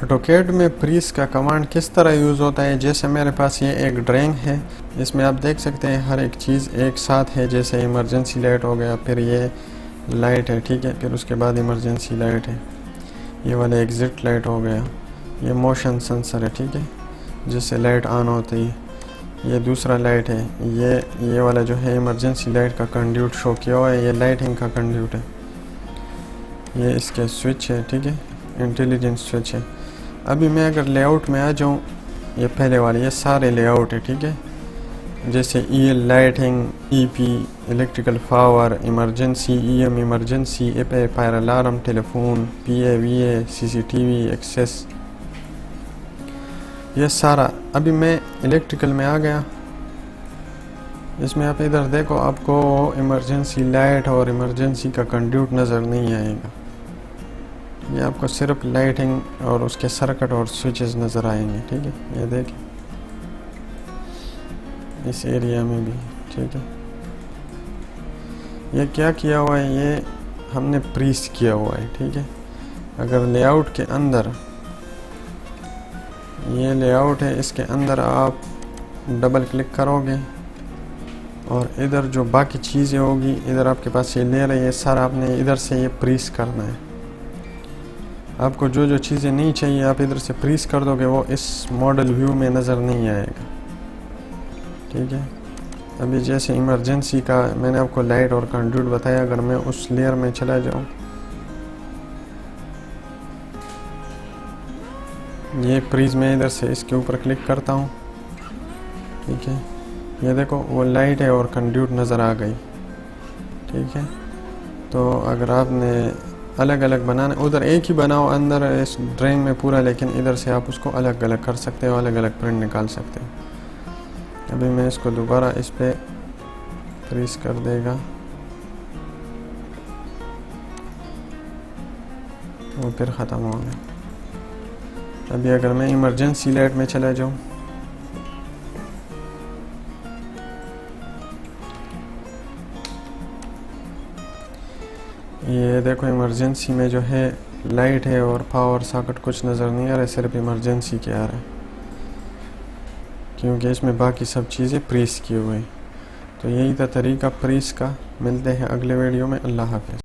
AutoCAD में priests का command किस तरह यूज़ होता है। जैसे मेरे पास ये एक ड्राइंग है, इसमें आप देख सकते हैं हर एक चीज़ एक साथ है। जैसे इमरजेंसी लाइट हो गया, फिर ये लाइट है, ठीक है, फिर उसके बाद इमरजेंसी लाइट है, ये वाला एग्जिट लाइट हो गया, ये मोशन सेंसर है, ठीक है, जिससे लाइट ऑन होती है, ये दूसरा लाइट है, ये वाला जो है इमरजेंसी लाइट का कंड्यूट शो किया हुआ है, ये लाइटिंग का कंड्यूट है, ये इसके स्विच है, ठीक है, इंटेलिजेंट स्विच है। अभी मैं अगर लेआउट में आ जाऊँ, ये पहले वाले ये सारे लेआउट है, ठीक है, जैसे E lighting, EP electrical power, emergency, EM emergency, एपे fire alarm, telephone, PA, VA, CCTV, access, ये सारा। अभी मैं इलेक्ट्रिकल में आ गया, इसमें आप इधर देखो, आपको इमरजेंसी लाइट और इमरजेंसी का कंड्यूट नज़र नहीं आएगा, ये आपको सिर्फ लाइटिंग और उसके सर्किट और स्विचेस नज़र आएंगे, ठीक है, ये देखिए इस एरिया में भी, ठीक है। ये क्या किया हुआ है, ये हमने प्रीस किया हुआ है, ठीक है। अगर लेआउट के अंदर, ये लेआउट है, इसके अंदर आप डबल क्लिक करोगे और इधर जो बाकी चीज़ें होगी, इधर आपके पास ये लेयर है, ये सारा आपने इधर से ये प्रीस करना है। आपको जो जो चीज़ें नहीं चाहिए आप इधर से प्रीस कर दोगे, वो इस मॉडल व्यू में नज़र नहीं आएगा, ठीक है। अभी जैसे इमरजेंसी का मैंने आपको लाइट और कंड्यूट बताया, अगर मैं उस लेयर में चला जाऊँ, ये प्रीज में इधर से इसके ऊपर क्लिक करता हूँ, ठीक है, ये देखो वो लाइट है और कंड्यूट नज़र आ गई, ठीक है। तो अगर आपने अलग अलग बनाना, उधर एक ही बनाओ अंदर इस ड्राइंग में पूरा, लेकिन इधर से आप उसको अलग अलग कर सकते हो, अलग अलग प्रिंट निकाल सकते हो। अभी मैं इसको दोबारा इस पे प्रेस कर देगा, वो फिर ख़त्म हो गया। अभी अगर मैं इमरजेंसी लाइट में चला जाऊँ, ये देखो इमरजेंसी में जो है लाइट है और पावर सॉकेट कुछ नज़र नहीं आ रहा है, सिर्फ इमरजेंसी के आ रहा है, क्योंकि इसमें बाकी सब चीज़ें प्रेस किए हुए हैं। तो यही था तरीका प्रेस का। मिलते हैं अगले वीडियो में। अल्लाह हाफ़िज़।